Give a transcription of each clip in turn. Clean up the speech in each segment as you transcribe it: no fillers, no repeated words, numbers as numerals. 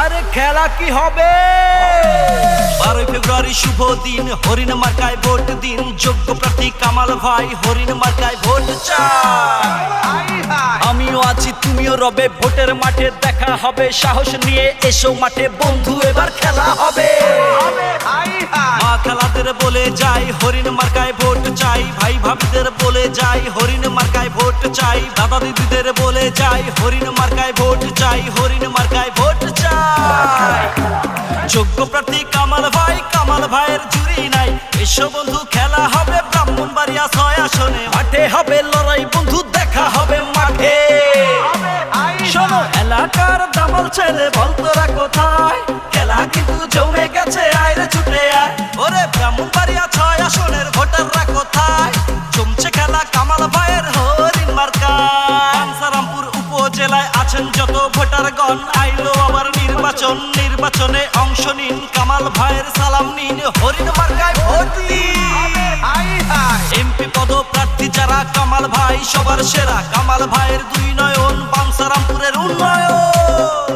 আরে খেলা কি হবে? 12 ফেব্রুয়ারি শুভ দিন, হরিণ মার্কায় ভোট দিন। যোগ্য প্রার্থী কামাল ভাই, হরিণ মার্কায় ভোট চাই। আমিও আছি, তুমিও রবে, ভোটের মাঠে দেখা হবে। সাহস নিয়ে এসো মাঠে বন্ধু, এবার খেলা হবে। মা খেলাদের বলে যাই, হরিণ মার্কায় ভোট চাই। ভাই ভাবিদের বলে যাই, হরিণ মার্কায় ভোট চাই। দাদা দিদিদের বলে যাই, হরিণ মার্কায় ভোট চাই। হরিণ মার্কায় ভোট চাই। যোগ্য প্রার্থী কামাল ভাই, কামাল ভাইয়ের জুরি নাই। এসো বন্ধু খেলা হবে ব্রাহ্মণবাড়িয়া 6 আসনে। মাঠে হবে লড়াই বন্ধু, দেখা হবে মাঠে। শোনো এলাকার দামাল ছেলে, বল তোরা কোথায়? খেলা কিন্তু জমে গেছে, আইরে ছুটে আয়। ওরে ব্রাহ্মণবাড়িয়া 6 আসনের ভোটাররা কোথায়? জমছে খেলা কামাল ভাইয়ের হরিণ মার্কায়। বাঞ্ছারামপুর উপজেলায় আছেন যত ভোটারগণ, আইলো আবার নির্বাচন। নির্বাচনে অংশ নিন, কামাল ভাইয়ের সালাম নিন। হরিণ মার্কায় ভোট দিন। এমপি পদপ্রার্থী যারা, কামাল ভাই সবার সেরা। কামাল ভাইয়ের 2 নয়ন, বাঞ্ছারামপুরের উন্নয়ন।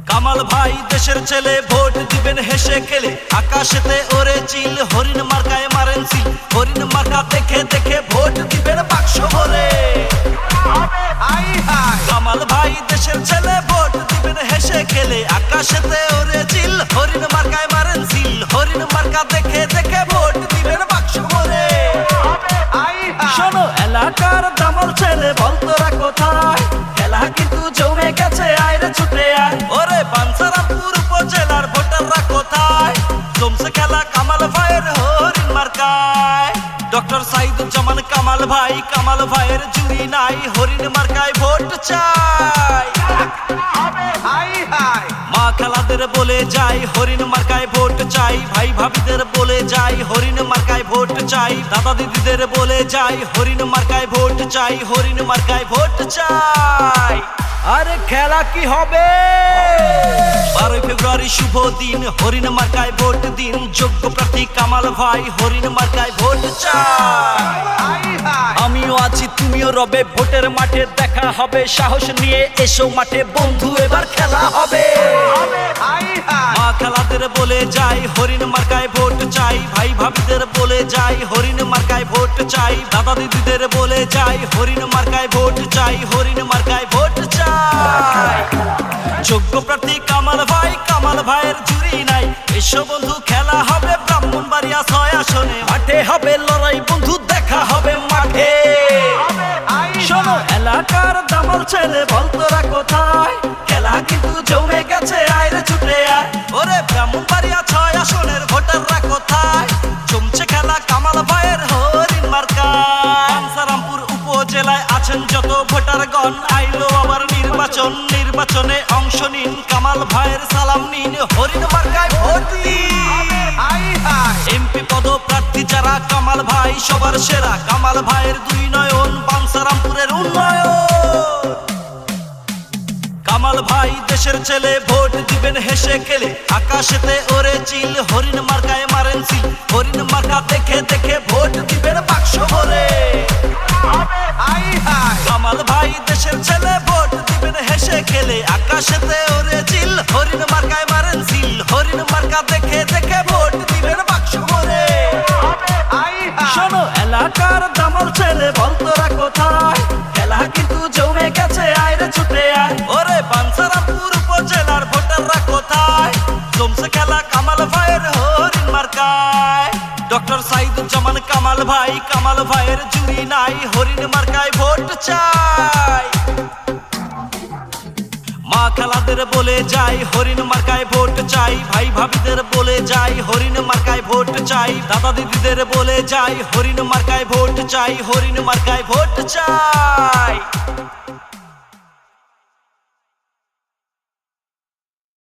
কামাল ভাই দেশের ছেলে, ভোট দিবেন হেসে খেলে। আকাশেতে ওরে চিল, হরিণ মার্কায় মারেন সিল। হরিণ মার্কা দেখে দেখে ভোট দিবেন বাক্স ভরে। কামাল ভাই দেশের ছেলে, ভোট দিবেন হেসে খেলে। আকাশেতে ওরে চিল, হরিণ মার্কায় মারেন সিল। হরিণ মার্কা দেখে দেখে ভোট দিবেন বাক্স ভরে। শোনো এলাকার দামাল ছেলে, বল তোরা কোথায়? খেলা কিন্তু জমে গেছে, আইরে ছুটে আয়। ওরে বাঞ্ছারামপুর উপজেলার ভোটাররা কোথায়? জমছে খেলা কামাল ভাইয়ের হরিণ মার্কায়। ডক্টর সাইদুজ্জামান কামাল ভাই, কামাল ভাইয়ের জুরি নাই। হরিণ মার্কায় ভোট চাই। মা খেলাদের বলে যাই, হরিণ মার্কায় ভোট চাই। ভাই ভাবিদের বলে যাই, হরিণ মার্কায় ভোট চাই। দাদা দিদিদের বলে যাই, হরিণ মার্কায় ভোট চাই। হরিণ মার্কায় ভোট চাই। আরে খেলা কি হবে? 12 ফেব্রুয়ারি শুভ দিন, হরিণ মার্কায় ভোট দিন। যোগ্য প্রার্থী কামাল ভাই, হরিণ মার্কায় ভোট চাই। আমিও আছি, তুমিও রবে, ভোটের মাঠে দেখা হবে। সাহস নিয়ে এসো মাঠে বন্ধু, এবার খেলা হবে। মা খেলাদের বলে যাই, হরিণ মার্কায় ভোট চাই। ভাই ভাবিদের বলে যাই, হরিণ মার্কায় ভোট চাই। দাদা দিদিদের বলে যাই, হরিণ মার্কায় ভোট চাই। হরিণ মার্কায় ভোট চাই। যোগ্য প্রার্থী কামাল ভাই, কামাল ভাইয়ের জুরি নাই। এসো বন্ধু খেলা হবে ব্রাহ্মণবাড়িয়া 6 আসনে। মাঠে হবে লড়াই বন্ধু, দেখা হবে মাঠে। শোনো এলাকার দামাল ছেলে, বল তোরা কোথায়? খেলা কিন্তু জমে গেছে, আইরে ছুটে আয়। ওরে ব্রাহ্মণবাড়িয়া 6 আসনের ভোটাররা কোথায়? জমছে খেলা কামাল ভাইয়ের হরিণ মার্কায়। বাঞ্ছারামপুর উপজেলায় আছেন যত ভোটারগণ, আইলো আবার নির্বাচন। নির্বাচনে অংশ নিন, কামাল ভাইয়ের সালাম নিন। হরিণ মার্কায় ভোট দিন। এমপি পদপ্রার্থী যারা, কামাল ভাই সবার সেরা। কামাল ভাইয়ের 2 নয়ন, বাঞ্ছারামপুরের উন্নয়ন। কামাল ভাই দেশের ছেলে, ভোট দিবেন হেসে খেলে। আকাশেতে ওরে চিল, হরিণ মার্কায় মারেন সিল। হরিণ মার্কা দেখে দেখে ভোট দিবেন বাক্স ভরে। কামাল ভাই দেশের ছেলে, ভোট দিবেন হেসে খেলে। আকাশেতে ওরে চিল, হরিণ মার্কায় মারেন সিল। হরিণ মার্কা দেখে দেখে ভোট দিবেন বাক্স ভরে। শোনো এলাকার দামাল ছেলে, বল তোরা কোথায়? খেলা কিন্তু জমে গেছে, আইরে ছুটে আয়। ওরে বাঞ্ছারামপুর উপজেলার ভোটাররা কোথায়? জমছে খেলা কামাল ভাইয়ের হরিণ মার্কায়। ডক্টর সাইদুজ্জামান কামাল ভাই, কামাল ভাইয়ের জুরি নাই। হরিণ মার্কায় ভোট চাই। মা খেলাদের বলে যাই, হরিণ মার্কায় ভোট চাই। ভাই ভাবিদের বলে যাই, হরিণ মার্কায় ভোট চাই। দাদা দিদিদের বলে যাই, হরিণ মার্কায় ভোট চাই। হরিণ মার্কায় ভোট চাই।